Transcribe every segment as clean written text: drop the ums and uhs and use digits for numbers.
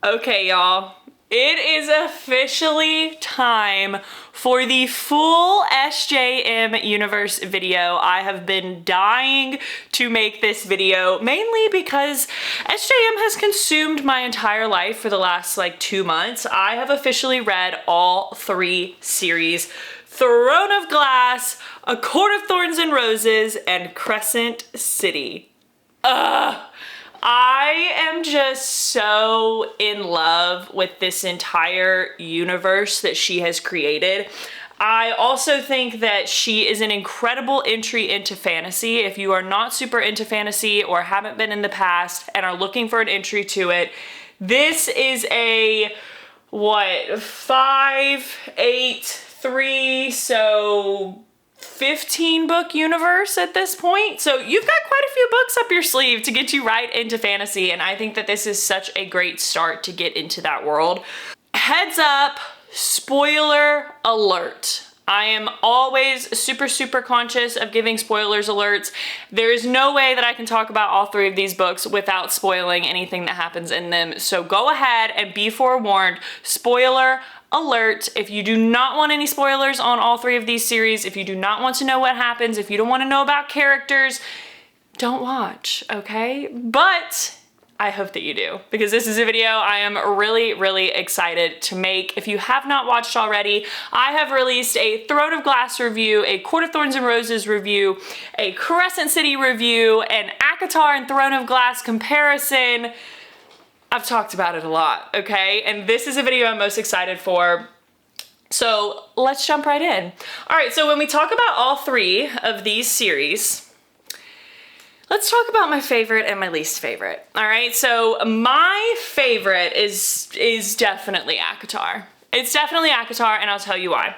Okay, y'all. It is officially time for the full SJM universe video. I have been dying to make this video, mainly because SJM has consumed my entire life for the last 2 months. I have officially read all 3 series: Throne of Glass, A Court of Thorns and Roses, and Crescent City. I am just so in love with this entire universe that she has created. I also think that she is an incredible entry into fantasy. If you are not super into fantasy or haven't been in the past and are looking for an entry to it, this is a, 5, 8, 3, so 15 book universe at this point. So you've got quite a few books up your sleeve to get you right into fantasy, and I think that this is such a great start to get into that world. Heads up, spoiler alert. I am always super conscious of giving spoilers alerts. There is no way that I can talk about all 3 of these books without spoiling anything that happens in them. So go ahead and be forewarned. Spoiler alert. If you do not want any spoilers on all 3 of these series, if you do not want to know what happens, if you don't want to know about characters, don't watch, okay? But I hope that you do, because this is a video I am really excited to make. If you have not watched already, I have released a Throne of Glass review, a Court of Thorns and Roses review, a Crescent City review, an ACOTAR and Throne of Glass comparison. I've talked about it a lot, okay? And this is a video I'm most excited for. So let's jump right in. All right, so when we talk about all 3 of these series, let's talk about my favorite and my least favorite. All right, so my favorite is definitely ACOTAR. It's definitely ACOTAR, and I'll tell you why.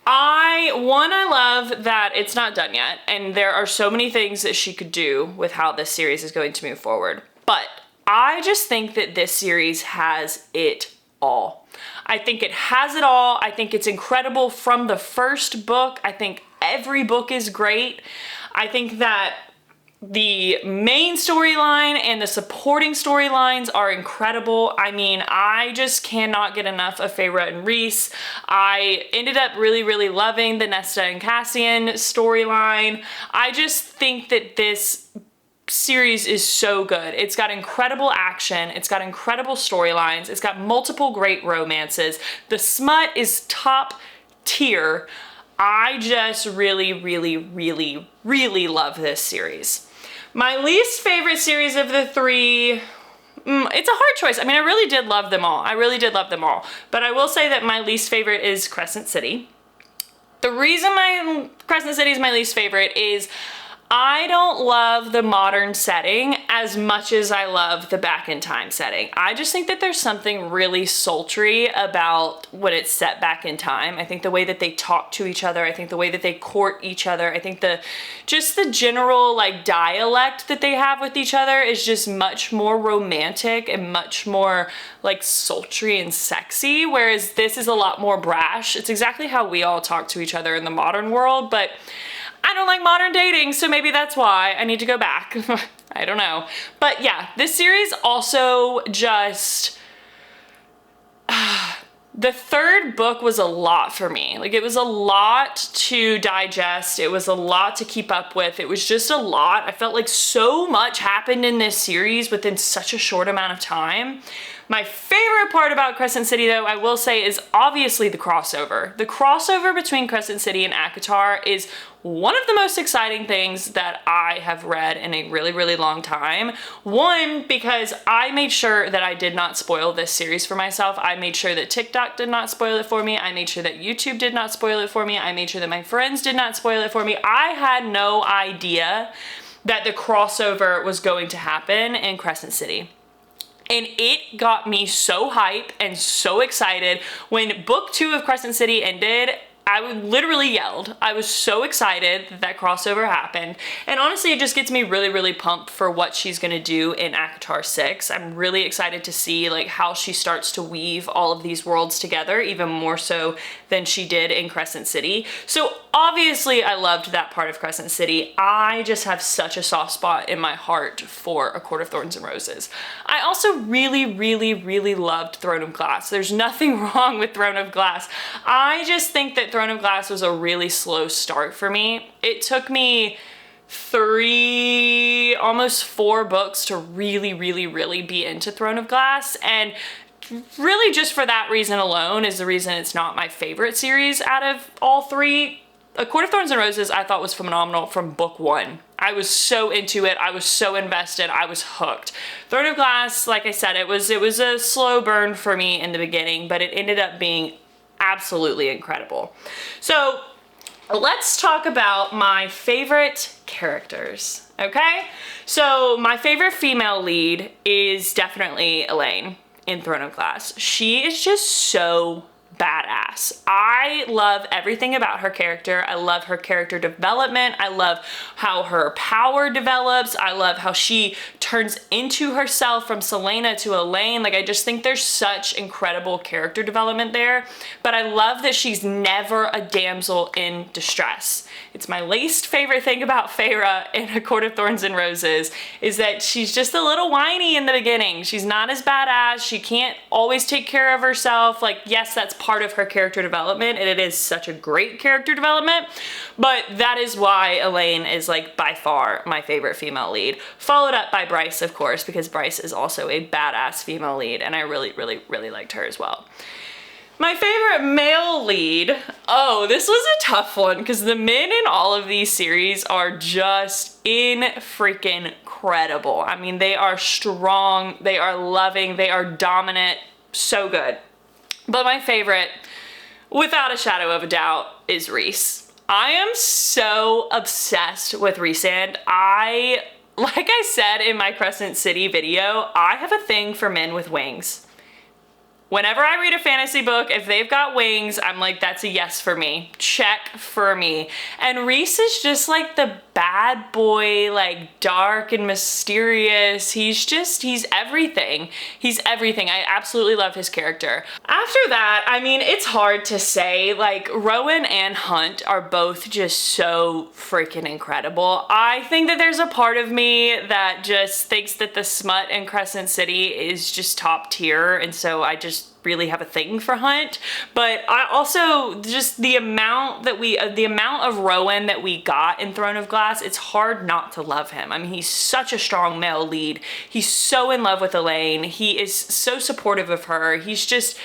I love that it's not done yet, and there are so many things that she could do with how this series is going to move forward. But I just think that this series has it all. I think it has it all. I think it's incredible from the first book. I think every book is great. I think that the main storyline and the supporting storylines are incredible. I mean, I just cannot get enough of Feyre and Rhys. I ended up really loving the Nesta and Cassian storyline. I just think that this series is so good. It's got incredible action, it's got incredible storylines, it's got multiple great romances. The smut is top tier. I just really love this series. My least favorite series of the 3, it's a hard choice. I mean, I really did love them all. But I will say that my least favorite is Crescent City. The reason my Crescent City is my least favorite is I don't love the modern setting as much as I love the back in time setting. I just think that there's something really sultry about when it's set back in time. I think the way that they talk to each other, I think the way that they court each other, I think just the general dialect that they have with each other is just much more romantic and much more sultry and sexy, whereas this is a lot more brash. It's exactly how we all talk to each other in the modern world, but I don't like modern dating, so maybe that's why I need to go back. I don't know. But yeah, this series also just... the 3rd book was a lot for me. It was a lot to digest. It was a lot to keep up with. It was just a lot. I felt like so much happened in this series within such a short amount of time. My favorite part about Crescent City, though, I will say, is obviously the crossover. The crossover between Crescent City and ACOTAR is one of the most exciting things that I have read in a really long time. One, because I made sure that I did not spoil this series for myself. I made sure that TikTok did not spoil it for me. I made sure that YouTube did not spoil it for me. I made sure that my friends did not spoil it for me. I had no idea that the crossover was going to happen in Crescent City. And it got me so hype and so excited. When book 2 of Crescent City ended, I literally yelled. I was so excited that crossover happened. And honestly, it just gets me really pumped for what she's gonna do in ACOTAR 6. I'm really excited to see how she starts to weave all of these worlds together, even more so than she did in Crescent City. So obviously I loved that part of Crescent City. I just have such a soft spot in my heart for A Court of Thorns and Roses. I also really loved Throne of Glass. There's nothing wrong with Throne of Glass. I just think that Throne of Glass was a really slow start for me. It took me 3, almost 4 books to really be into Throne of Glass, and really just for that reason alone is the reason it's not my favorite series out of all 3. A Court of Thorns and Roses I thought was phenomenal from book 1. I was so into it, I was so invested, I was hooked. Throne of Glass, like I said, it was a slow burn for me in the beginning, but it ended up being absolutely incredible. So let's talk about my favorite characters, okay? So my favorite female lead is definitely Elaine in Throne of Glass. She is just so badass. I love everything about her character. I love her character development. I love how her power develops. I love how she turns into herself from Selena to Elaine. Like, I just think there's such incredible character development there. But I love that she's never a damsel in distress. It's my least favorite thing about Feyre in A Court of Thorns and Roses is that she's just a little whiny in the beginning. She's not as badass. She can't always take care of herself. Like, yes, that's part of her character development, and it is such a great character development, but that is why Elaine is, like, by far my favorite female lead, followed up by Bryce, of course, because Bryce is also a badass female lead, and I really liked her as well. My favorite male lead, oh, this was a tough one because the men in all of these series are just freaking incredible. I mean, they are strong, they are loving, they are dominant, so good. But my favorite, without a shadow of a doubt, is Rhys. I am so obsessed with Rhysand. Like I said in my Crescent City video, I have a thing for men with wings. Whenever I read a fantasy book, if they've got wings, I'm like, that's a yes for me. Check for me. And Rhys is just like the bad boy, like dark and mysterious. He's everything. He's everything. I absolutely love his character. After that, I mean, it's hard to say. Like, Rowan and Hunt are both just so freaking incredible. I think that there's a part of me that just thinks that the smut in Crescent City is just top tier, and so I just really have a thing for Hunt. But I also just the amount of Rowan that we got in Throne of Glass, it's hard not to love him. I mean, he's such a strong male lead. He's so in love with Elaine. He is so supportive of her. He's just,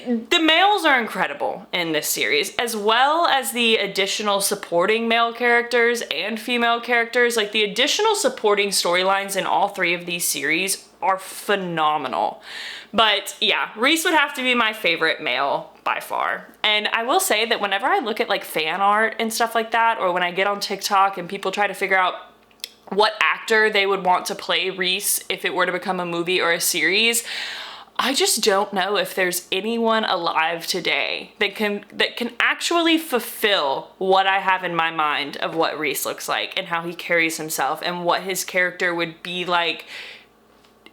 the males are incredible in this series, as well as the additional supporting male characters and female characters. Like, the additional supporting storylines in all 3 of these series are phenomenal. But yeah, Rhys would have to be my favorite male by far. And I will say that whenever I look at like fan art and stuff like that, or when I get on TikTok and people try to figure out what actor they would want to play Rhys if it were to become a movie or a series, I just don't know if there's anyone alive today that can actually fulfill what I have in my mind of what Rhys looks like and how he carries himself and what his character would be like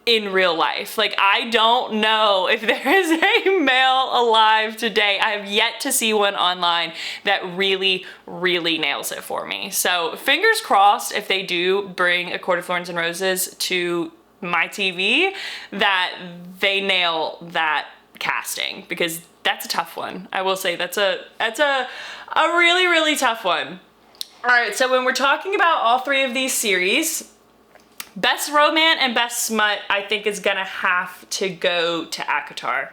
in real life. Like, I don't know if there is a male alive today. I have yet to see one online that really nails it for me. So fingers crossed if they do bring A Court of Thorns and Roses to my TV, that they nail that casting, because that's a tough one. I will say that's a really tough one. All right, so when we're talking about all 3 of these series, best romance and best smut, I think, is gonna have to go to ACOTAR.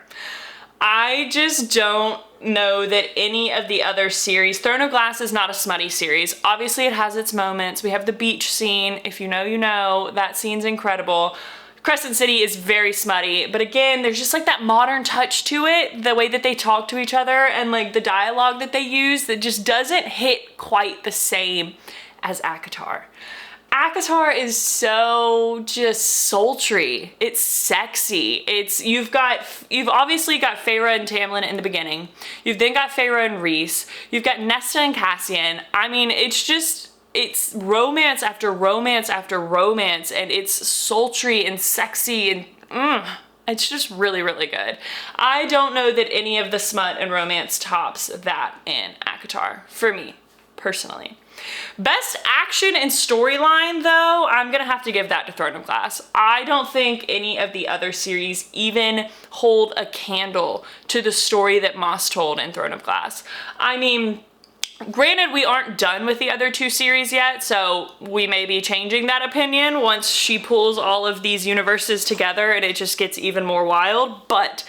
I just don't know that any of the other series, Throne of Glass is not a smutty series. Obviously it has its moments. We have the beach scene. If you know, you know. That scene's incredible. Crescent City is very smutty, but again, there's just like that modern touch to it, the way that they talk to each other and like the dialogue that they use that just doesn't hit quite the same as ACOTAR. ACOTAR is so just sultry. It's sexy. You've obviously got Feyre and Tamlin in the beginning. You've then got Feyre and Rhys. You've got Nesta and Cassian. I mean, it's romance after romance after romance, and it's sultry and sexy and It's just really, really good. I don't know that any of the smut and romance tops that in ACOTAR, for me, personally. Best action and storyline, though, I'm gonna have to give that to Throne of Glass. I don't think any of the other series even hold a candle to the story that Maas told in Throne of Glass. I mean, granted, we aren't done with the other two series yet, so we may be changing that opinion once she pulls all of these universes together and it just gets even more wild, but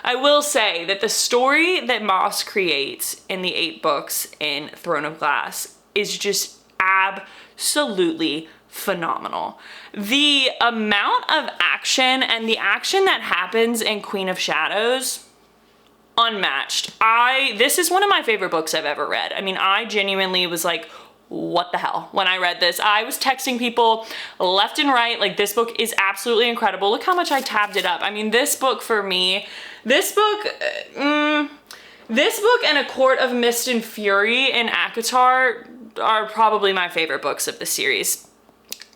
I will say that the story that Maas creates in the 8 books in Throne of Glass is just absolutely phenomenal. The amount of action and the action that happens in Queen of Shadows, unmatched. This is one of my favorite books I've ever read. I mean, I genuinely was like, what the hell when I read this. I was texting people left and right, like, this book is absolutely incredible. Look how much I tabbed it up. I mean, this book for me, this book and A Court of Mist and Fury in ACOTAR are probably my favorite books of the series.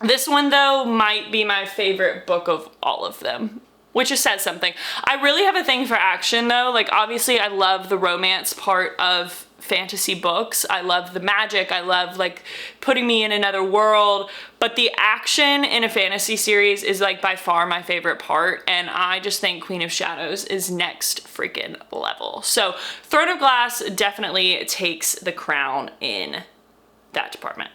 This one, though, might be my favorite book of all of them, which just says something. I really have a thing for action, though. Like, obviously, I love the romance part of fantasy books. I love the magic. I love, like, putting me in another world. But the action in a fantasy series is, like, by far my favorite part. And I just think Queen of Shadows is next freaking level. So Throne of Glass definitely takes the crown in that department.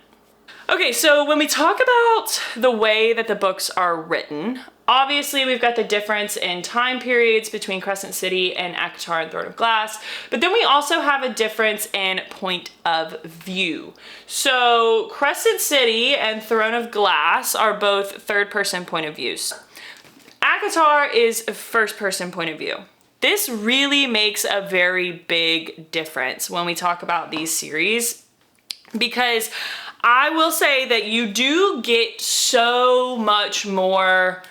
Okay, so when we talk about the way that the books are written, obviously we've got the difference in time periods between Crescent City and ACOTAR and Throne of Glass, but then we also have a difference in point of view. So Crescent City and Throne of Glass are both third-person point of views. ACOTAR is a first-person point of view. This really makes a very big difference when we talk about these series, because I will say that you do get so much more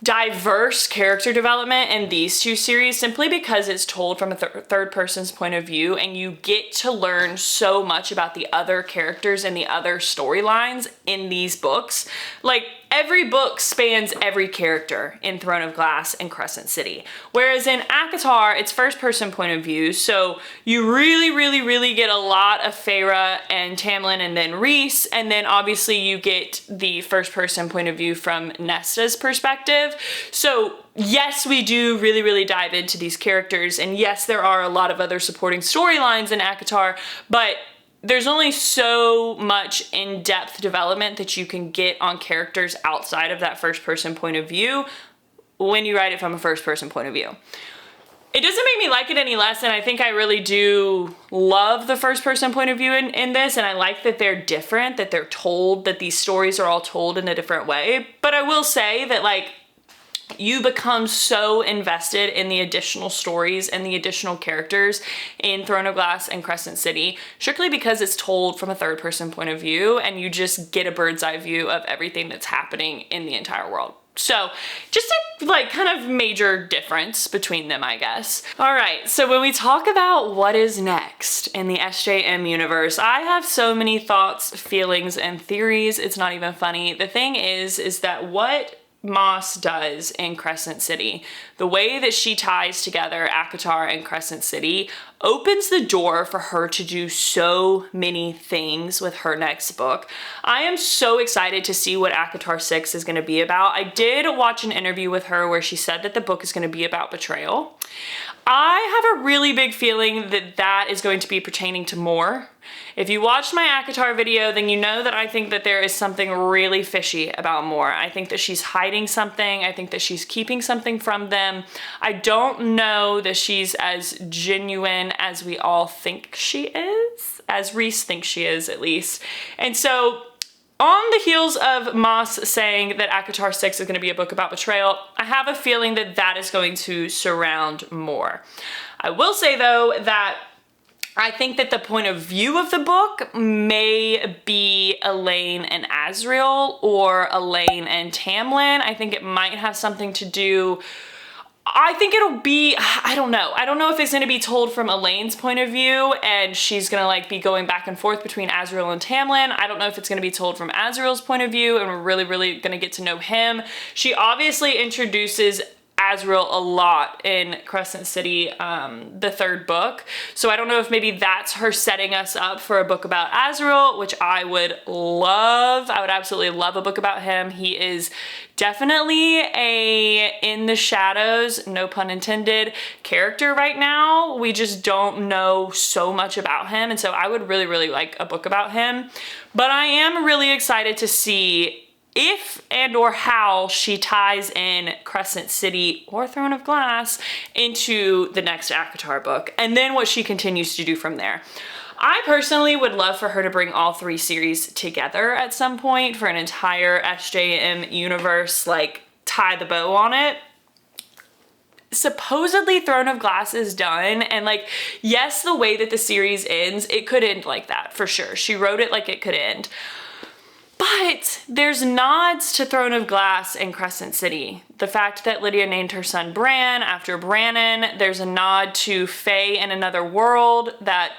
diverse character development in these two series simply because it's told from a third person's point of view, and you get to learn so much about the other characters and the other storylines in these books. Like, every book spans every character in Throne of Glass and Crescent City. Whereas in ACOTAR, it's first person point of view, so you really get a lot of Feyre and Tamlin and then Rhys, and then obviously you get the first person point of view from Nesta's perspective. So yes, we do really dive into these characters, and yes, there are a lot of other supporting storylines in ACOTAR, but there's only so much in-depth development that you can get on characters outside of that first-person point of view when you write it from a first-person point of view. It doesn't make me like it any less, and I think I really do love the first-person point of view in this, and I like that they're different, that they're told, that these stories are all told in a different way. But I will say that, like, you become so invested in the additional stories and the additional characters in Throne of Glass and Crescent City, strictly because it's told from a third person point of view, and you just get a bird's eye view of everything that's happening in the entire world. So just a like kind of major difference between them, I guess. All right, so when we talk about what is next in the SJM universe, I have so many thoughts, feelings, and theories. It's not even funny. The thing is that what Maas does in Crescent City, the way that she ties together ACOTAR and Crescent City, opens the door for her to do so many things with her next book. I am so excited to see what ACOTAR 6 is going to be about. I did watch an interview with her where she said that the book is going to be about betrayal. I have a really big feeling that that is going to be pertaining to Moore. If you watched my ACOTAR video, then you know that I think that there is something really fishy about Moore. I think that she's hiding something. I think that she's keeping something from them. I don't know that she's as genuine as we all think she is, as Rhys thinks she is at least. And so on the heels of Maas saying that ACOTAR 6 is going to be a book about betrayal, I have a feeling that that is going to surround Moore. I will say, though, that I think that the point of view of the book may be Elaine and Azriel, or Elaine and Tamlin. I think it might have something to do, I think it'll be, I don't know. I don't know if it's going to be told from Elaine's point of view and she's going to like be going back and forth between Azriel and Tamlin. I don't know if it's going to be told from Azriel's point of view and we're really going to get to know him. She obviously introduces Azrael a lot in Crescent City, the third book. So I don't know if maybe that's her setting us up for a book about Azrael, which I would love. I would absolutely love a book about him. He is definitely a in the shadows, no pun intended, character right now. We just don't know so much about him. And so I would really, really like a book about him. But I am really excited to see if and or how she ties in Crescent City or Throne of Glass into the next ACOTAR book, and then what she continues to do from there. I personally would love for her to bring all 3 series together at some point for an entire SJM universe, like tie the bow on it. Supposedly Throne of Glass is done, and like, yes, the way that the series ends, it could end like that for sure. She wrote it like it could end. But there's nods to Throne of Glass in Crescent City. The fact that Lydia named her son Bran after Brannon, there's a nod to Fae in Another World, that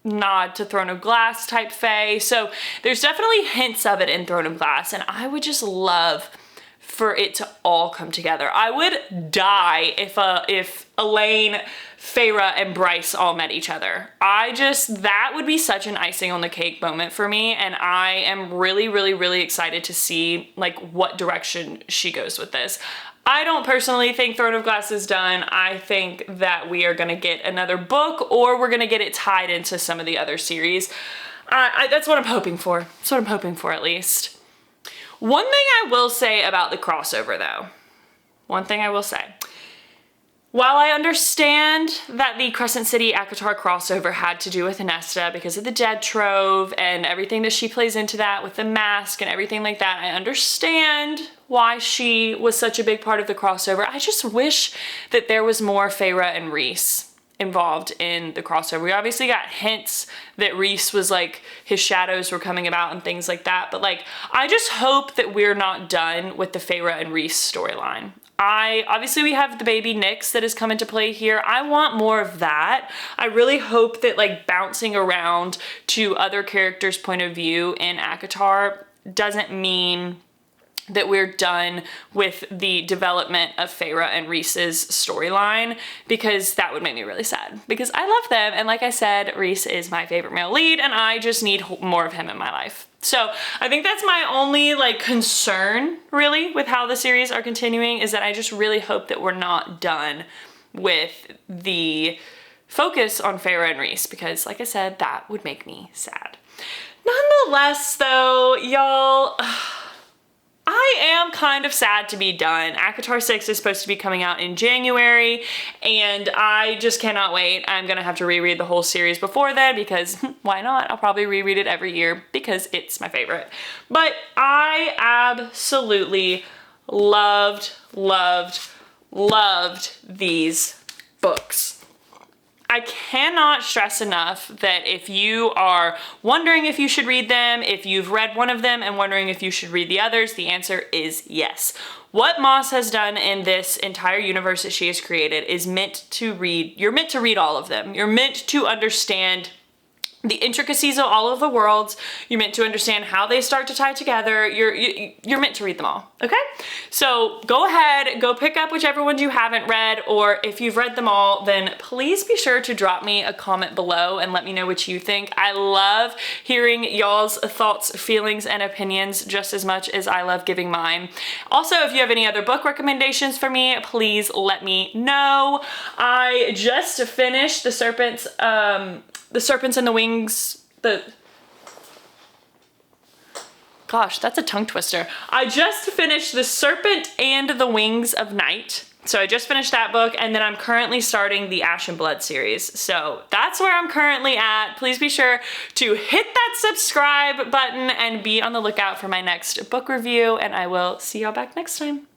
nod to Throne of Glass type Fae. So there's definitely hints of it in Throne of Glass, and I would just love for it to all come together. I would die if Elaine, Feyre, and Bryce all met each other. That would be such an icing on the cake moment for me, and I am really, really, really excited to see like what direction she goes with this. I don't personally think Throne of Glass is done. I think that we are gonna get another book, or we're gonna get it tied into some of the other series. That's what I'm hoping for. That's what I'm hoping for, at least. One thing I will say about the crossover though, while I understand that the Crescent City ACOTAR crossover had to do with Nesta because of the Dead Trove and everything that she plays into that with the mask and everything like that, I understand why she was such a big part of the crossover. I just wish that there was more Feyre and Rhys involved in the crossover. We obviously got hints that Rhys was like, his shadows were coming about and things like that, but like, I just hope that we're not done with the Feyre and Rhys storyline. Obviously we have the baby Nyx that has come into play here. I want more of that. I really hope that like bouncing around to other characters' point of view in ACOTAR doesn't mean that we're done with the development of Feyre and Rhys's storyline, because that would make me really sad, because I love them, and like I said, Rhys is my favorite male lead, and I just need more of him in my life. So I think that's my only like concern really with how the series are continuing, is that I just really hope that we're not done with the focus on Feyre and Rhys, because like I said, that would make me sad. Nonetheless though, y'all, I am kind of sad to be done. ACOTAR 6 is supposed to be coming out in January, and I just cannot wait. I'm gonna have to reread the whole series before then, because why not? I'll probably reread it every year because it's my favorite. But I absolutely loved these books. I cannot stress enough that if you are wondering if you should read them, if you've read one of them and wondering if you should read the others, the answer is yes. What Maas has done in this entire universe that she has created is meant to read. You're meant to read all of them. You're meant to understand the intricacies of all of the worlds. You're meant to understand how they start to tie together. You're meant to read them all, okay? So go ahead, go pick up whichever ones you haven't read, or if you've read them all, then please be sure to drop me a comment below and let me know what you think. I love hearing y'all's thoughts, feelings, and opinions just as much as I love giving mine. Also, if you have any other book recommendations for me, please let me know. I just finished The Serpents and the Wings, gosh, that's a tongue twister. I just finished The Serpent and the Wings of Night. So I just finished that book, and then I'm currently starting the Ash and Blood series. So that's where I'm currently at. Please be sure to hit that subscribe button and be on the lookout for my next book review, and I will see y'all back next time.